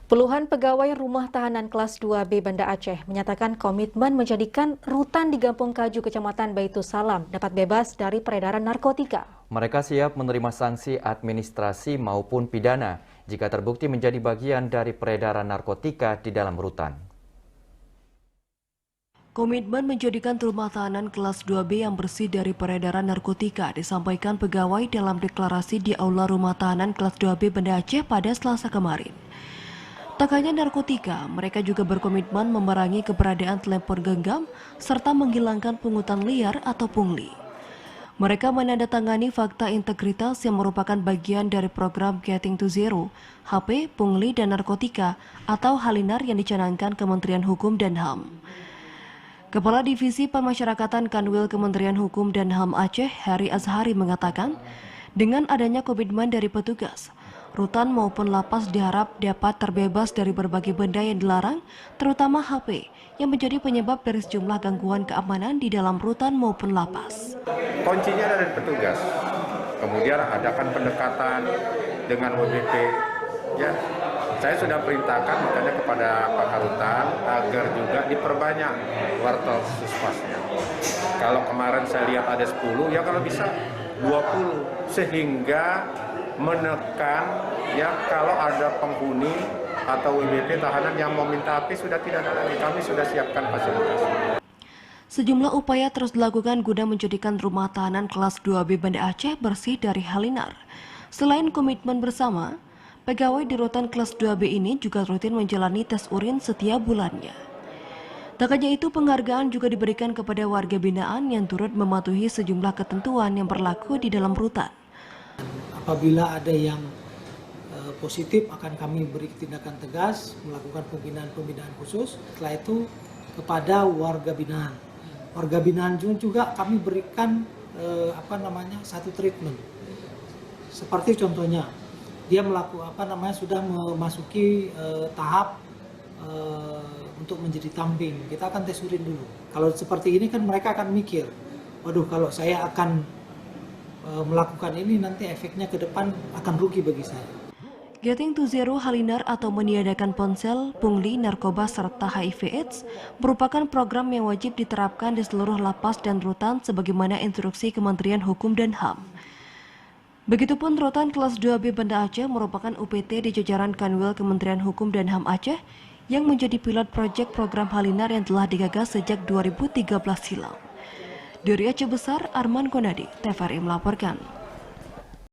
Puluhan pegawai rumah tahanan kelas 2B Banda Aceh menyatakan komitmen menjadikan rutan di Gampung Kaju, Kecamatan Baitus Salam dapat bebas dari peredaran narkotika. Mereka siap menerima sanksi administrasi maupun pidana jika terbukti menjadi bagian dari peredaran narkotika di dalam rutan. Komitmen menjadikan rumah tahanan kelas 2B yang bersih dari peredaran narkotika disampaikan pegawai dalam deklarasi di Aula Rumah Tahanan kelas 2B Banda Aceh pada Selasa kemarin. Tak hanya narkotika, mereka juga berkomitmen memerangi keberadaan telepon genggam serta menghilangkan pungutan liar atau pungli. Mereka menandatangani fakta integritas yang merupakan bagian dari program Getting to Zero, HP, pungli, dan narkotika atau Halinar yang dicanangkan Kementerian Hukum dan HAM. Kepala Divisi Pemasyarakatan Kanwil Kementerian Hukum dan HAM Aceh, Heri Azhari mengatakan, dengan adanya komitmen dari petugas, rutan maupun lapas diharap dapat terbebas dari berbagai benda yang dilarang, terutama HP, yang menjadi penyebab dari sejumlah gangguan keamanan di dalam rutan maupun lapas. Kuncinya ada di petugas, kemudian adakan pendekatan dengan WBP. Ya, saya sudah perintahkan makanya kepada Pak Karutan agar juga diperbanyak wartel suspasnya. Kalau kemarin saya lihat ada 10, ya kalau bisa 20, sehingga menekan ya kalau ada penghuni atau WBP tahanan yang mau minta HP sudah tidak ada lagi, kami sudah siapkan fasilitas. Sejumlah upaya terus dilakukan guna menjadikan rumah tahanan kelas 2B Banda Aceh bersih dari Halinar. Selain komitmen bersama, pegawai di rutan kelas 2B ini juga rutin menjalani tes urin setiap bulannya. Tak hanya itu, penghargaan juga diberikan kepada warga binaan yang turut mematuhi sejumlah ketentuan yang berlaku di dalam rutan. Apabila ada yang positif akan kami beri tindakan tegas, melakukan pembinaan khusus. Setelah itu kepada warga binaan. Warga binaan juga kami berikan satu treatment. Seperti contohnya dia sudah memasuki tahap untuk menjadi tamping. Kita akan tes urin dulu. Kalau seperti ini kan mereka akan mikir, waduh kalau saya akan melakukan ini nanti efeknya ke depan akan rugi bagi saya. Getting to Zero Halinar atau meniadakan ponsel, pungli, narkoba, serta HIV/AIDS merupakan program yang wajib diterapkan di seluruh lapas dan rutan sebagaimana instruksi Kementerian Hukum dan HAM. Begitupun rutan kelas 2B Banda Aceh merupakan UPT di jajaran Kanwil Kementerian Hukum dan HAM Aceh yang menjadi pilot proyek program Halinar yang telah digagas sejak 2013 silam. Dari Aceh Besar, Arman Konadi, TVRI melaporkan.